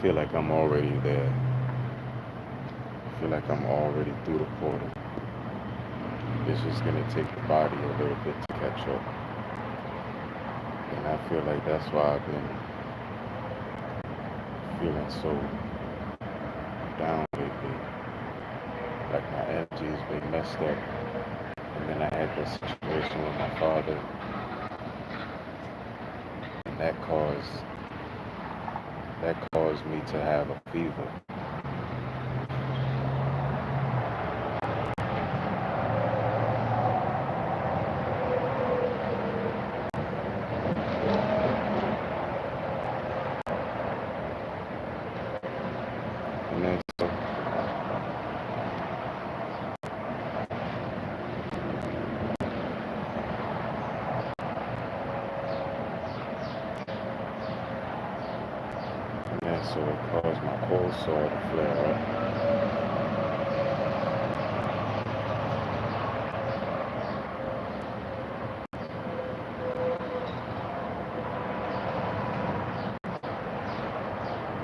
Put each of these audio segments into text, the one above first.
feel like I'm already there. I feel like I'm already through the portal. It's just gonna take the body a little bit to catch up. And I feel like that's why I've been feeling so down lately. Like my energy's been messed up. And then I had this situation with my father, and that caused me to have a fever. And then so it caused my cold sore to flare up.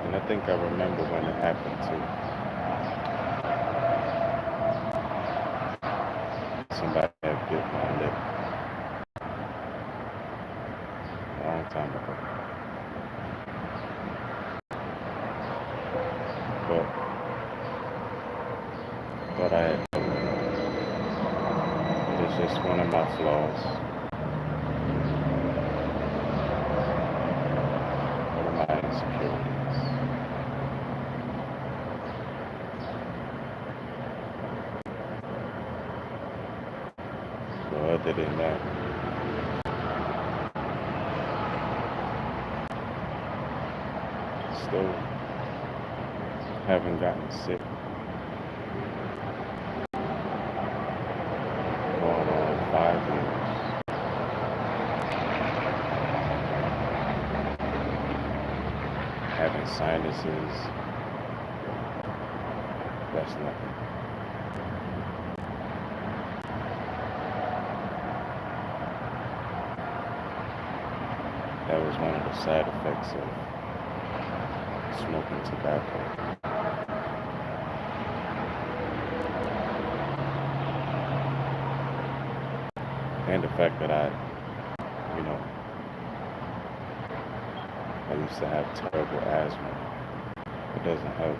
And I think I remember when it happened too. Somebody had bit my lip a long time ago. But I thought I had covered it. It's just one of my flaws, one of my insecurities. But other than that, still haven't gotten sick. Going on 5 years. Having sinuses, that's nothing. That was one of the side effects of smoking tobacco. And the fact that you know, I used to have terrible asthma. It doesn't help.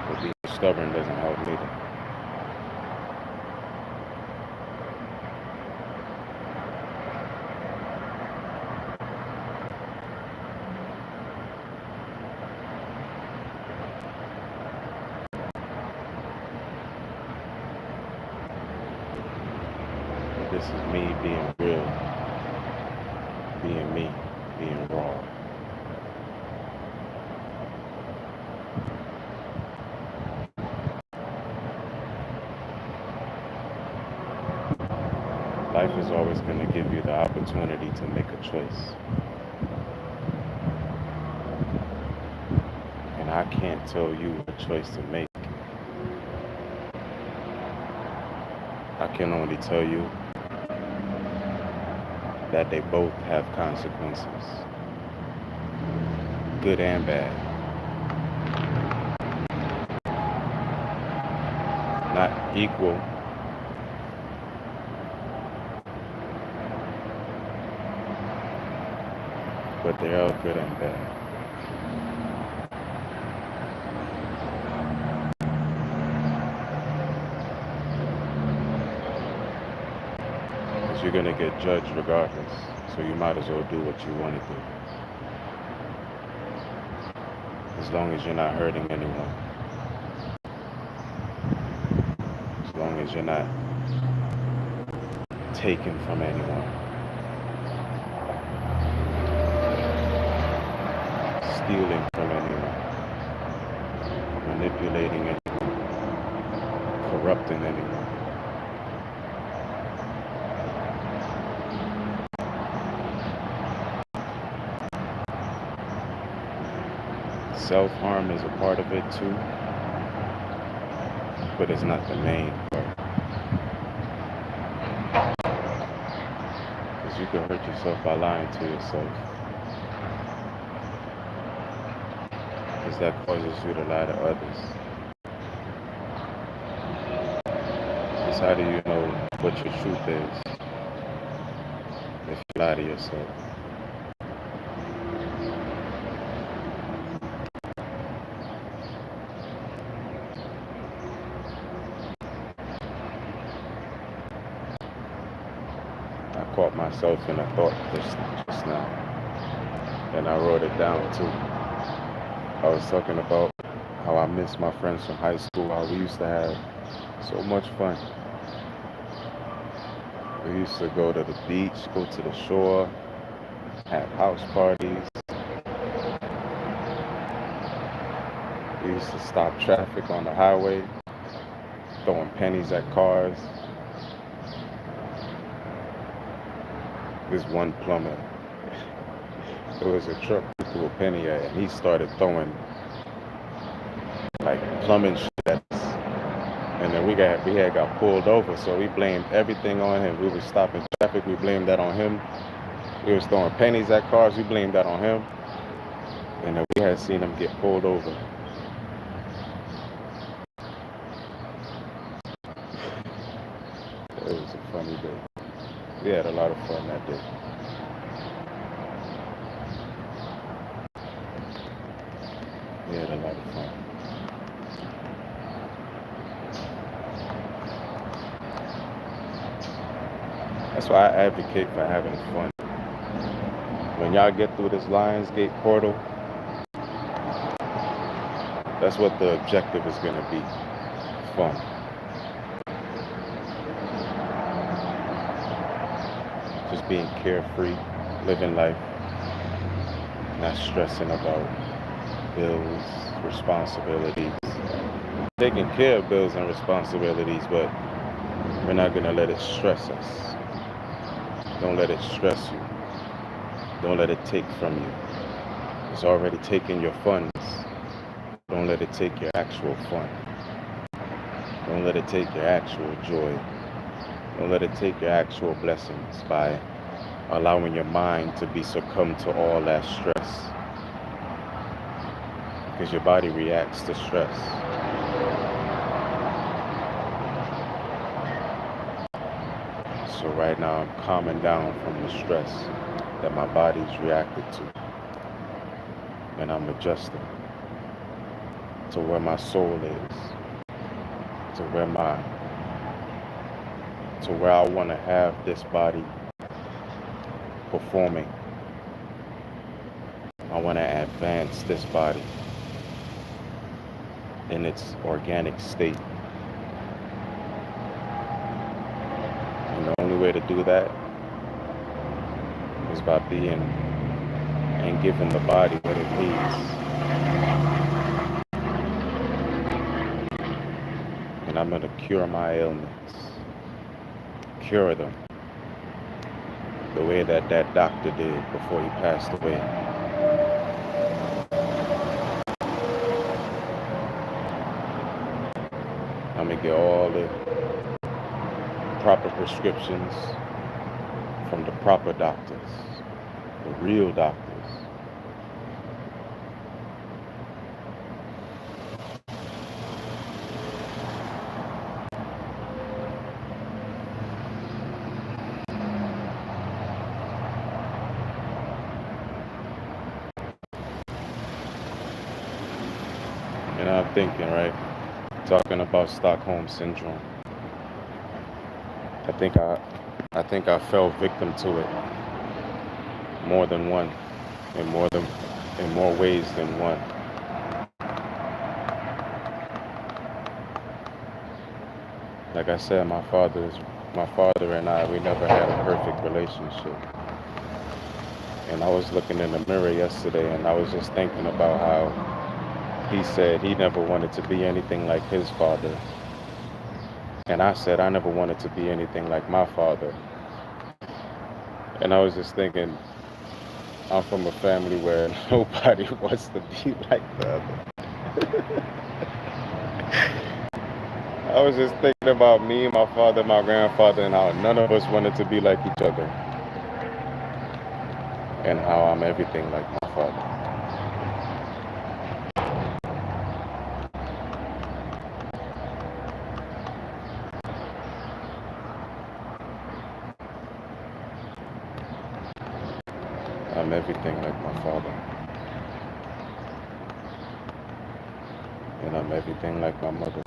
But being stubborn doesn't help either. But this is me being real, being me, being raw. Life is always going to give you the opportunity to make a choice. And I can't tell you what choice to make. I can only tell you that they both have consequences, good and bad. Not equal, but they are good and bad. Because you're going to get judged regardless, so you might as well do what you want to do. As long as you're not hurting anyone. As long as you're not taking from anyone. Stealing from anyone. Manipulating anyone. Corrupting anyone. Self-harm is a part of it too, but it's not the main part. Because you can hurt yourself by lying to yourself. because that causes you to lie to others. Because how do you know what your truth is if you lie to yourself? I caught myself in a thought just now, and I wrote it down too. I was talking about how I miss my friends from high school, how we used to have so much fun. We used to go to the beach, go to the shore, have house parties. We used to stop traffic on the highway, throwing pennies at cars. This one plumber, it was a truck he threw a penny at, and he started throwing like plumbing shit at us. And then we had got pulled over, so we blamed everything on him. We were stopping traffic, we blamed that on him. We was throwing pennies at cars, we blamed that on him. And then we had seen him get pulled over. It was a funny day. We had a lot of fun that day. We had a lot of fun. That's why I advocate for having fun. When y'all get through this Lionsgate portal, that's what the objective is going to be. Fun. Just being carefree, living life, not stressing about bills, responsibilities. Taking care of bills and responsibilities, but we're not going to let it stress us. Don't let it stress you. Don't let it take from you. It's already taking your funds. Don't let it take your actual fun. Don't let it take your actual joy. Don't let it take your actual blessings by allowing your mind to be succumb to all that stress. Because your body reacts to stress. So right now I'm calming down from the stress that my body's reacted to. And I'm adjusting to where my soul is, to where I want to have this body performing. I want to advance this body in its organic state. And the only way to do that is by being and giving the body what it needs. And I'm going to cure my ailments. Cure them the way that doctor did before he passed away. I'm going to get all the proper prescriptions from the proper doctors, the real doctors. And I'm thinking, right, talking about Stockholm syndrome. I think I fell victim to it more than one, in more ways than one. Like I said, my father and I, we never had a perfect relationship. And I was looking in the mirror yesterday, and I was just thinking about how he said he never wanted to be anything like his father. And I said I never wanted to be anything like my father. And I was just thinking, I'm from a family where nobody wants to be like the other. I was just thinking about me, my father, my grandfather, and how none of us wanted to be like each other. And how I'm everything like my father. I'm everything like my father. And I'm everything like my mother.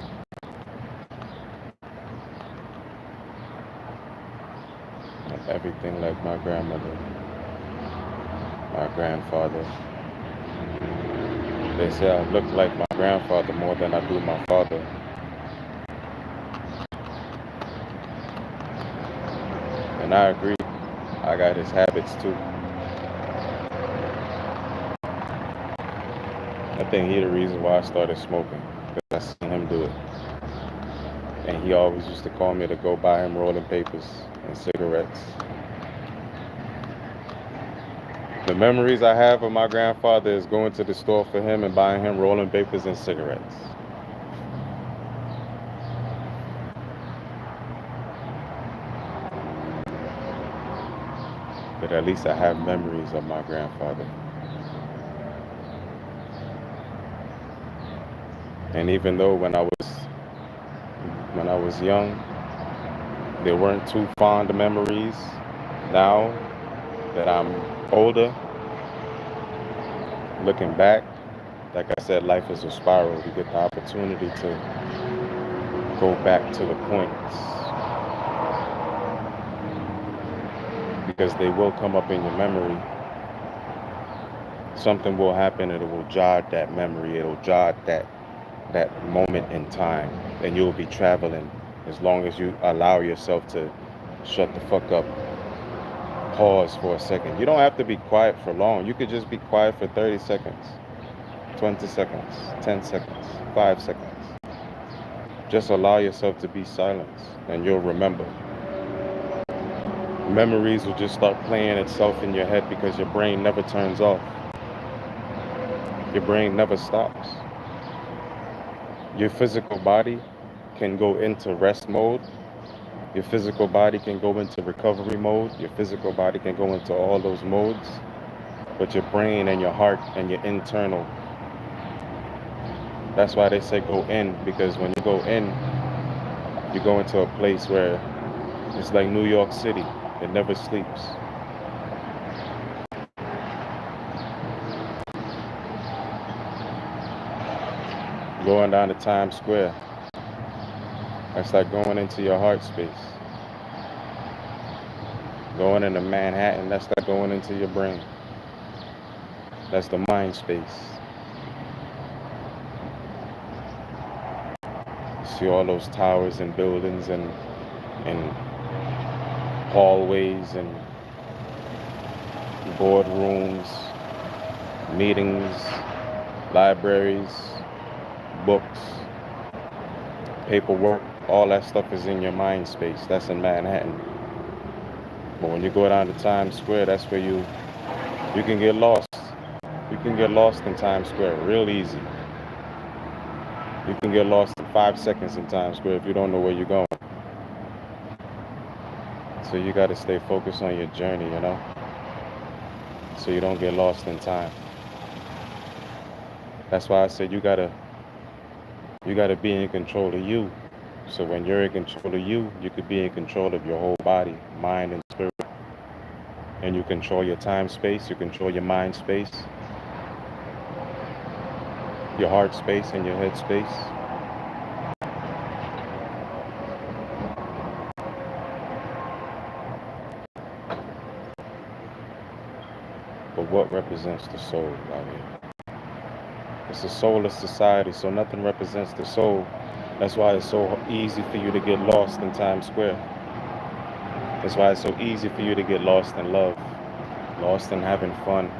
I'm everything like my grandmother, my grandfather. They say I look like my grandfather more than I do my father. And I agree. I got his habits too. I think he the reason why I started smoking, because I seen him do it. And he always used to call me to go buy him rolling papers and cigarettes. The memories I have of my grandfather is going to the store for him and buying him rolling papers and cigarettes. But at least I have memories of my grandfather. And even though when I was young, they weren't too fond of memories. Now that I'm older, looking back, like I said, life is a spiral. You get the opportunity to go back to the points because they will come up in your memory. Something will happen and it will jog that memory. It'll jog that moment in time, and you'll be traveling as long as you allow yourself to shut the fuck up, pause for a second. You don't have to be quiet for long. You could just be quiet for 30 seconds, 20 seconds, 10 seconds, 5 seconds. Just allow yourself to be silent and you'll remember. Memories will just start playing itself in your head because your brain never turns off. Your brain never stops. Your physical body can go into rest mode. Your physical body can go into recovery mode. Your physical body can go into all those modes. But your brain and your heart and your internal, that's why they say go in, because when you go in, you go into a place where it's like New York City. It never sleeps. Going down to Times Square, that's like going into your heart space. Going into Manhattan, that's like going into your brain. That's the mind space. See all those towers and buildings and hallways and boardrooms, meetings, libraries, books, paperwork, all that stuff is in your mind space. That's in Manhattan. But when you go down to Times Square, that's where you can get lost. You can get lost in Times Square real easy. You can get lost in 5 seconds in Times Square if you don't know where you're going. So you got to stay focused on your journey, you know, so you don't get lost in time. That's why I said you gotta be in control of you. So when you're in control of you, you could be in control of your whole body, mind, and spirit. And you control your time space, you control your mind space, your heart space, and your head space. But what represents the soul out here? It's a soulless society, so nothing represents the soul. That's why it's so easy for you to get lost in Times Square. That's why it's so easy for you to get lost in love, lost in having fun.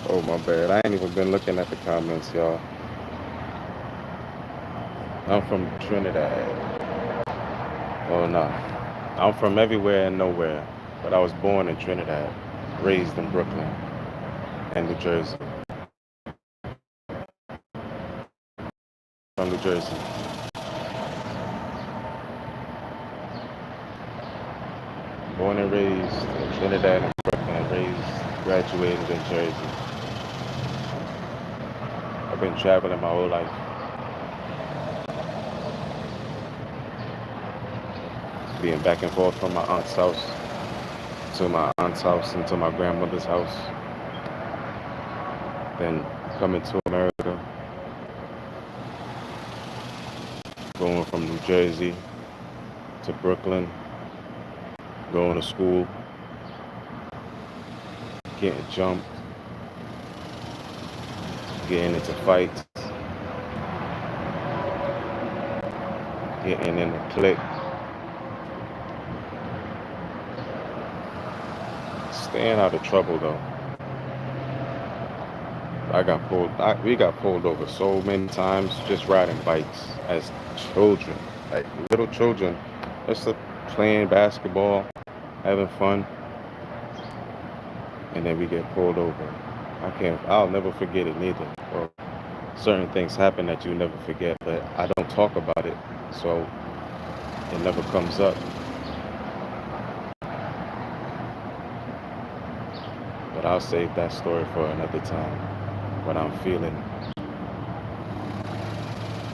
Oh, my bad. I ain't even been looking at the comments, y'all. I'm from Trinidad. Oh, no. I'm from everywhere and nowhere, but I was born in Trinidad, raised in Brooklyn and New Jersey. from New Jersey. Born and raised in Trinidad and Brooklyn, raised, graduated in Jersey. I've been traveling my whole life. Being back and forth from my aunt's house to my aunt's house and to my grandmother's house. Then coming to America. Going from New Jersey to Brooklyn. Going to school. Getting jumped. Getting into fights. Getting in the clique. Staying out of trouble though. We got pulled over so many times just riding bikes as children, like little children, just playing basketball, having fun, and then we get pulled over. I'll never forget it neither. Or certain things happen that you never forget, but I don't talk about it, so it never comes up. But I'll save that story for another time when I'm feeling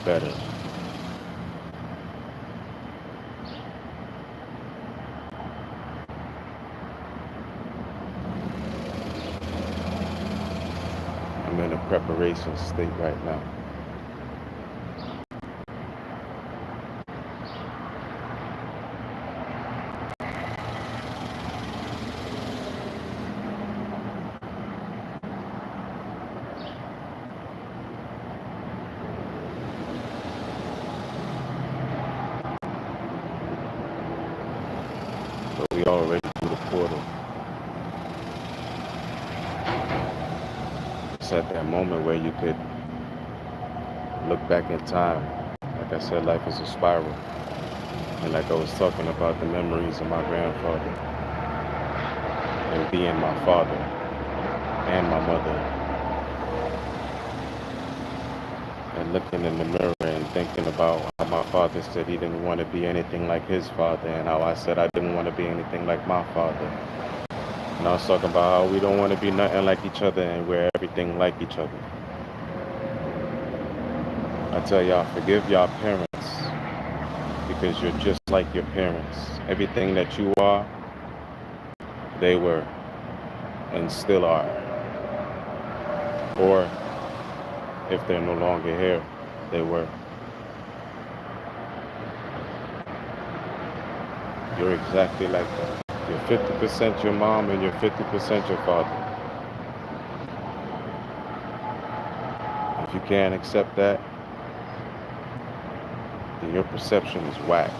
better. I'm in a preparation state right now. But we already through the portal. It's at that moment where you could look back in time. Like I said, life is a spiral. And like I was talking about the memories of my grandfather and being my father and my mother. And looking in the mirror and thinking about how my father said he didn't want to be anything like his father, and how I said I didn't want to be anything like my father. And I was talking about how we don't want to be nothing like each other and we're everything like each other. I tell y'all, forgive y'all parents, because you're just like your parents. Everything that you are, they were and still are. Or if they're no longer here, they were. You're exactly like that. You're 50% your mom and you're 50% your father. If you can't accept that, then your perception is whack.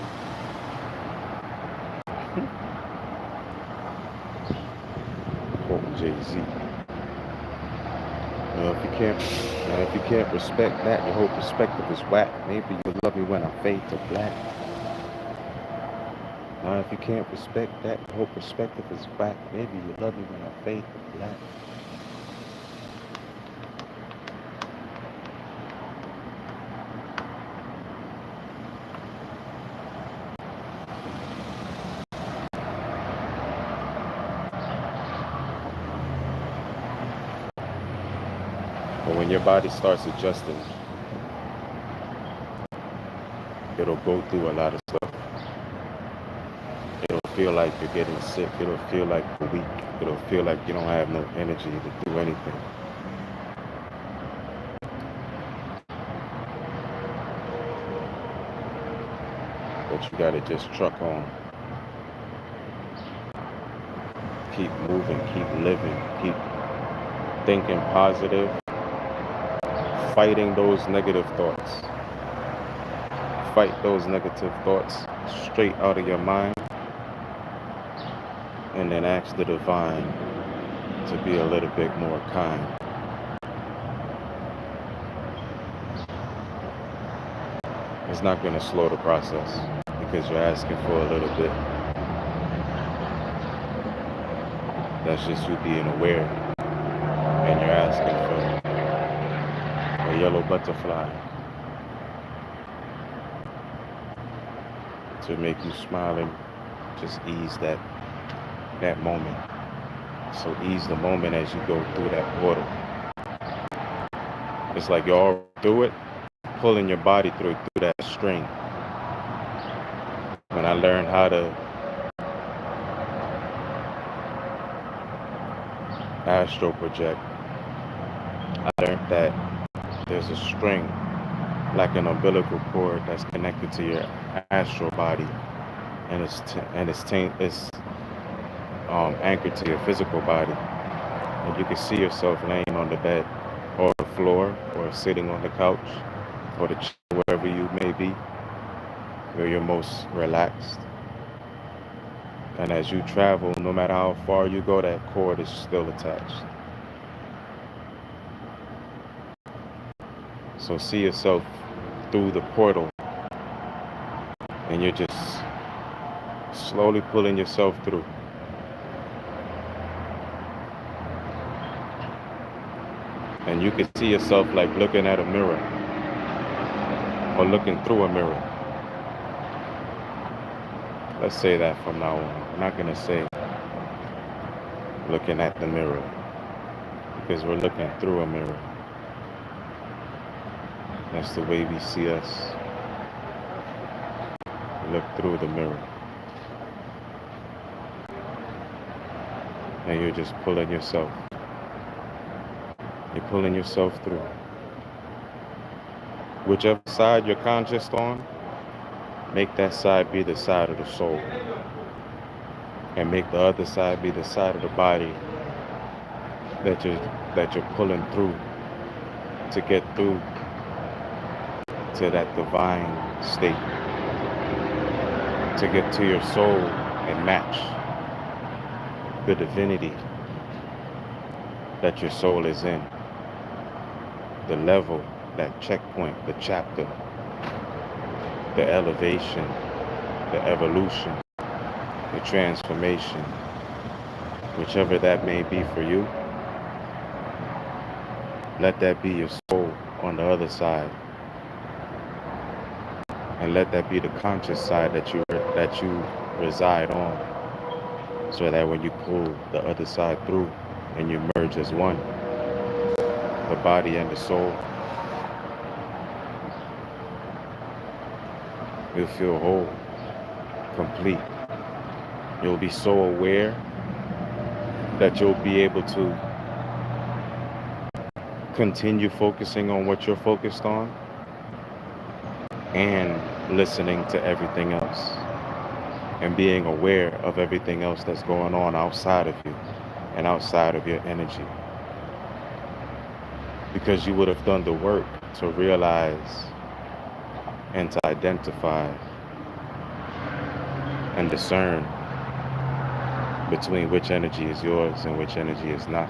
Quoting Jay-Z. If you can't respect that, your whole perspective is whack. Maybe you'll love me when I fade to black. Now, if you can't respect that, your whole perspective is whack. Maybe you'll love me when I fade to black. But when your body starts adjusting, it'll go through a lot of stuff. It'll feel like you're getting sick. It'll feel like you're weak. It'll feel like you don't have no energy to do anything. But you gotta just truck on. Keep moving, keep living, keep thinking positive, fighting those negative thoughts. Fight those negative thoughts straight out of your mind, and then ask the divine to be a little bit more kind. It's not going to slow the process because you're asking for a little bit. That's just you being aware, and you're asking for a yellow butterfly. to make you smile and just ease that moment. So ease the moment as you go through that portal. It's like you're all through it, pulling your body through that string. When I learned how to astral project, I learned that there's a string, like an umbilical cord, that's connected to your astral body, and it's anchored to your physical body. And you can see yourself laying on the bed, or the floor, or sitting on the couch, or the chair, wherever you may be, where you're most relaxed. And as you travel, no matter how far you go, that cord is still attached. So see yourself through the portal, and you're just slowly pulling yourself through. And you can see yourself like looking at a mirror, or looking through a mirror. Let's say that from now on. We're not going to say looking at the mirror, because we're looking through a mirror. That's the way we see us. Look through the mirror. And you're just pulling yourself. You're pulling yourself through. Whichever side you're conscious on, make that side be the side of the soul. And make the other side be the side of the body that you're pulling through to get through to that divine state. To get to your soul and match the divinity that your soul is in. The level, that checkpoint, the chapter, the elevation, the evolution, the transformation, whichever that may be for you. Let that be your soul on the other side. And let that be the conscious side that you reside on. So that when you pull the other side through and you merge as one, the body and the soul, you'll feel whole, complete. You'll be so aware that you'll be able to continue focusing on what you're focused on and listening to everything else and being aware of everything else that's going on outside of you and outside of your energy. Because you would have done the work to realize and to identify and discern between which energy is yours and which energy is not.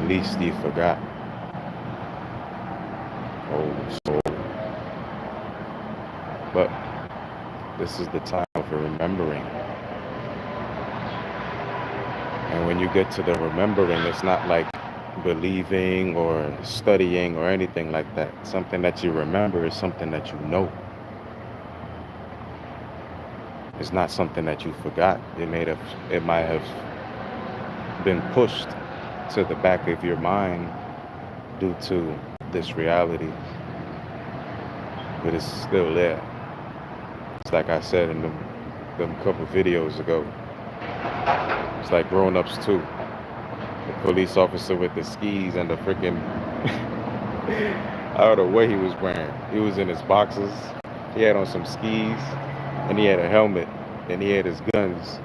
Least you forgot. Oh, soul. But this is the time for remembering. And when you get to the remembering, it's not like believing or studying or anything like that. Something that you remember is something that you know. It's not something that you forgot. It might have been pushed to the back of your mind due to this reality, but it's still there. It's like I said in them couple videos ago. It's like grown-ups too. The police officer with the skis and the freaking I don't know what he was wearing. He was in his boxers. He had on some skis, and he had a helmet, and he had his guns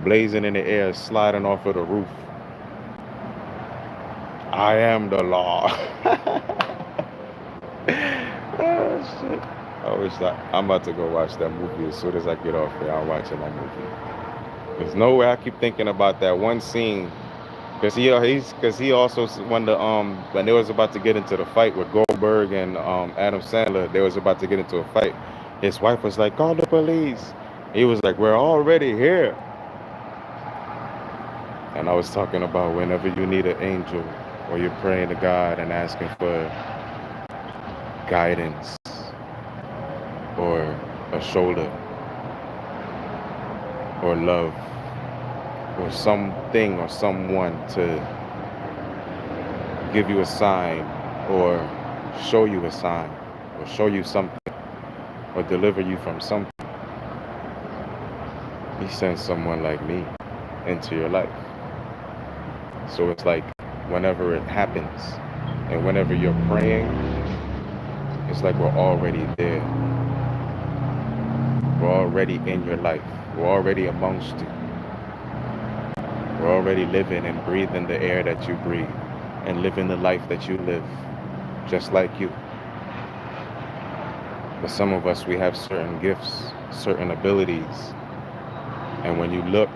blazing in the air, sliding off of the roof. I am the law. Oh, shit. I'm about to go watch that movie as soon as I get off here. I'm watching that movie. There's no way I keep thinking about that one scene, because he also when they was about to get into the fight with Goldberg and Adam Sandler, they was about to get into a fight. His wife was like, "Call the police." He was like, "We're already here." And I was talking about whenever you need an angel, or you're praying to God and asking for guidance, or a shoulder or love or something or someone to give you a sign or show you a sign or show you something or deliver you from something. He sends someone like me into your life. So it's like whenever it happens and whenever you're praying, it's like we're already there. We're already in your life. We're already amongst you. We're already living and breathing the air that you breathe and living the life that you live, just like you. But some of us, we have certain gifts, certain abilities. And when you look,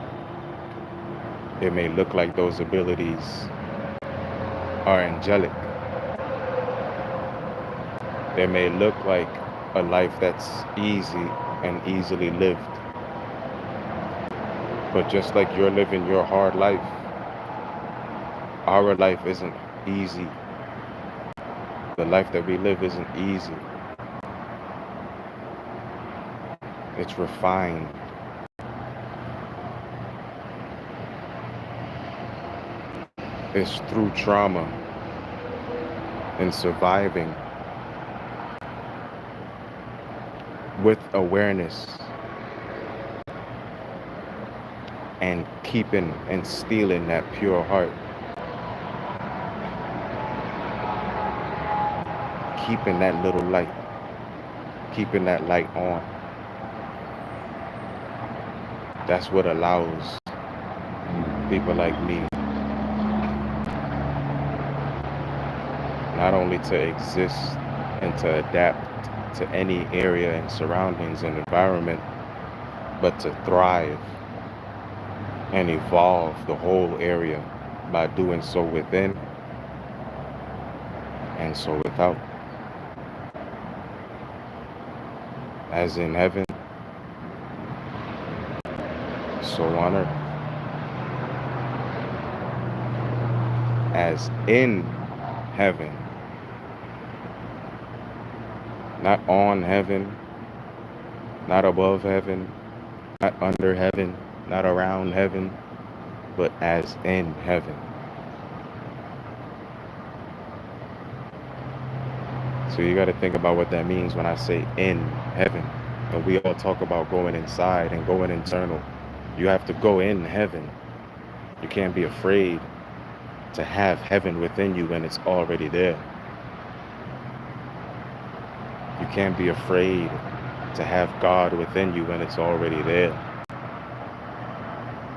it may look like those abilities are angelic. It may look like a life that's easy and easily lived. But just like you're living your hard life, our life isn't easy. The life that we live isn't easy. It's refined. It's through trauma and surviving with awareness and keeping and stealing that pure heart. Keeping that little light. Keeping that light on. That's what allows people like me not only to exist and to adapt to any area and surroundings and environment, but to thrive and evolve the whole area by doing so within and so without. As in heaven, so on earth. As in heaven, not on heaven, not above heaven, not under heaven, not around heaven, but as in heaven. So you got to think about what that means when I say in heaven. And we all talk about going inside and going internal. You have to go in heaven. You can't be afraid to have heaven within you when it's already there. You can't be afraid to have God within you when it's already there.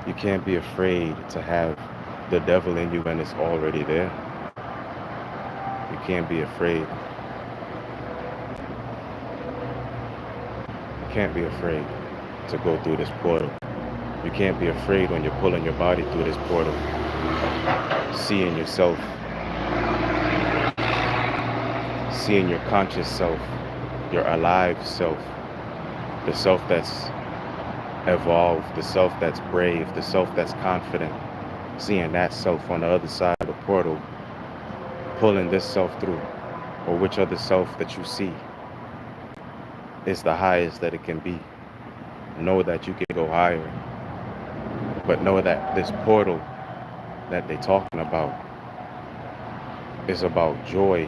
You can't be afraid to have the devil in you when it's already there. You can't be afraid. You can't be afraid to go through this portal. You can't be afraid when you're pulling your body through this portal. Seeing yourself. Seeing your conscious self. Your alive self. The self that's evolved. The self that's brave. The self that's confident. Seeing that self on the other side of the portal. Pulling this self through. Or which other self that you see is the highest that it can be. Know that you can go higher. But know that this portal that they're talking about is about joy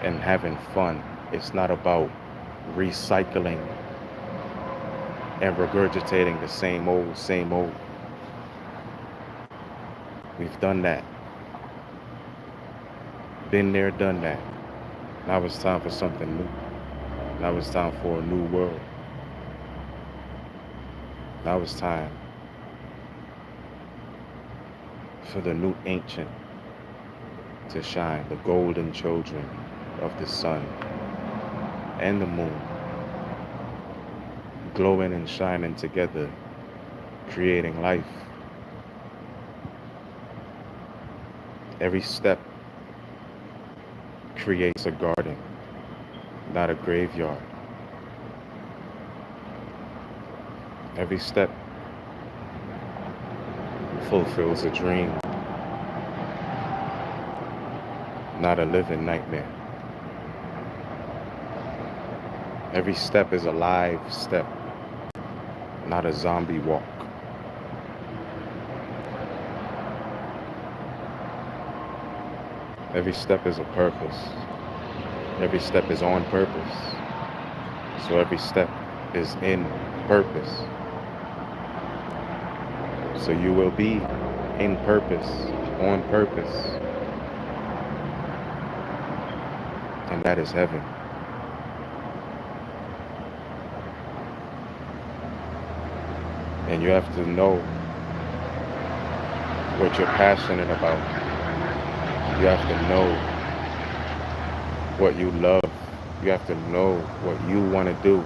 and having fun. It's not about recycling and regurgitating the same old, same old. We've done that. Been there, done that. Now it's time for something new. Now it's time for a new world. Now it's time for the new ancient to shine, the golden children of the sun and the moon, glowing and shining together, creating life. Every step creates a garden, not a graveyard. Every step fulfills a dream, not a living nightmare. Every step is a live step, not a zombie walk. Every step is a purpose. Every step is on purpose. So every step is in purpose. So you will be in purpose, on purpose. And that is heaven. And you have to know what you're passionate about. You have to know what you love. You have to know what you want to do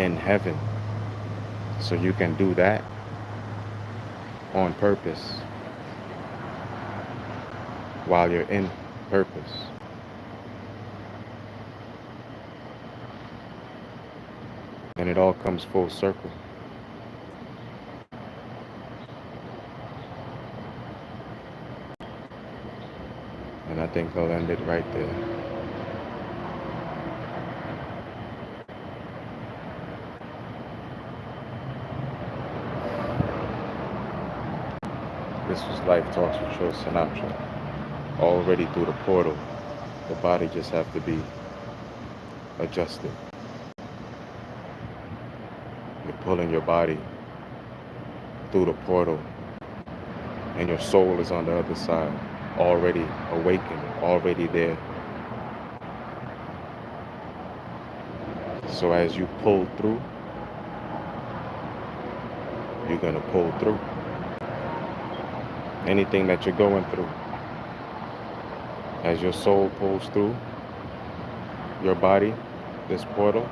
in heaven. So you can do that on purpose while you're in purpose. And it all comes full circle. And I think I'll end it right there. This was Life Talks with Joe Sinatra. Already through the portal. The body just have to be adjusted. You're pulling your body through the portal, and your soul is on the other side, already awakened, already there. So as you pull through, you're going to pull through. Anything that you're going through, as your soul pulls through your body, this portal,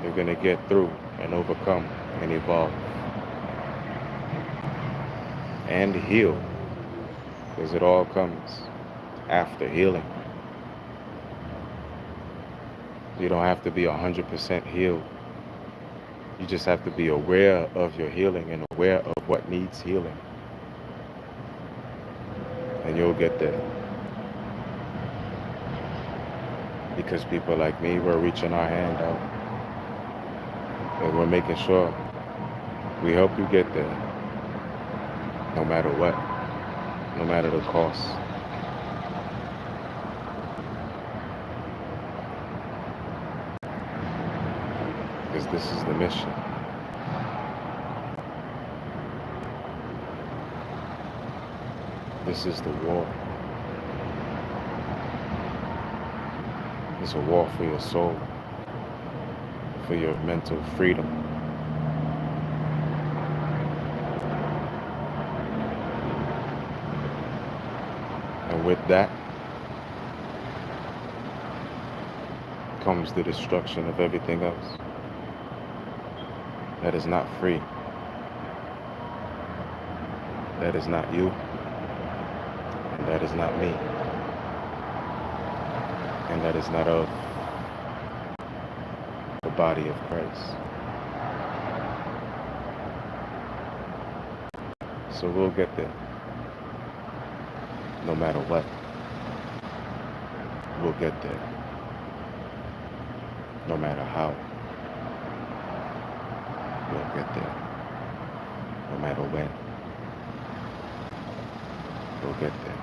you're going to get through and overcome and evolve and heal, because it all comes after healing. You don't have to be 100% healed. You just have to be aware of your healing and aware of what needs healing. And you'll get there. Because people like me, we're reaching our hand out. And we're making sure we help you get there. No matter what. No matter the cost. Because this is the mission. This is the war. It's a war for your soul, for your mental freedom. And with that comes the destruction of everything else that is not free. That is not you. And that is not me. And that is not of the body of Christ. So we'll get there. No matter what. We'll get there. No matter how. We'll get there. No matter when. We'll get there.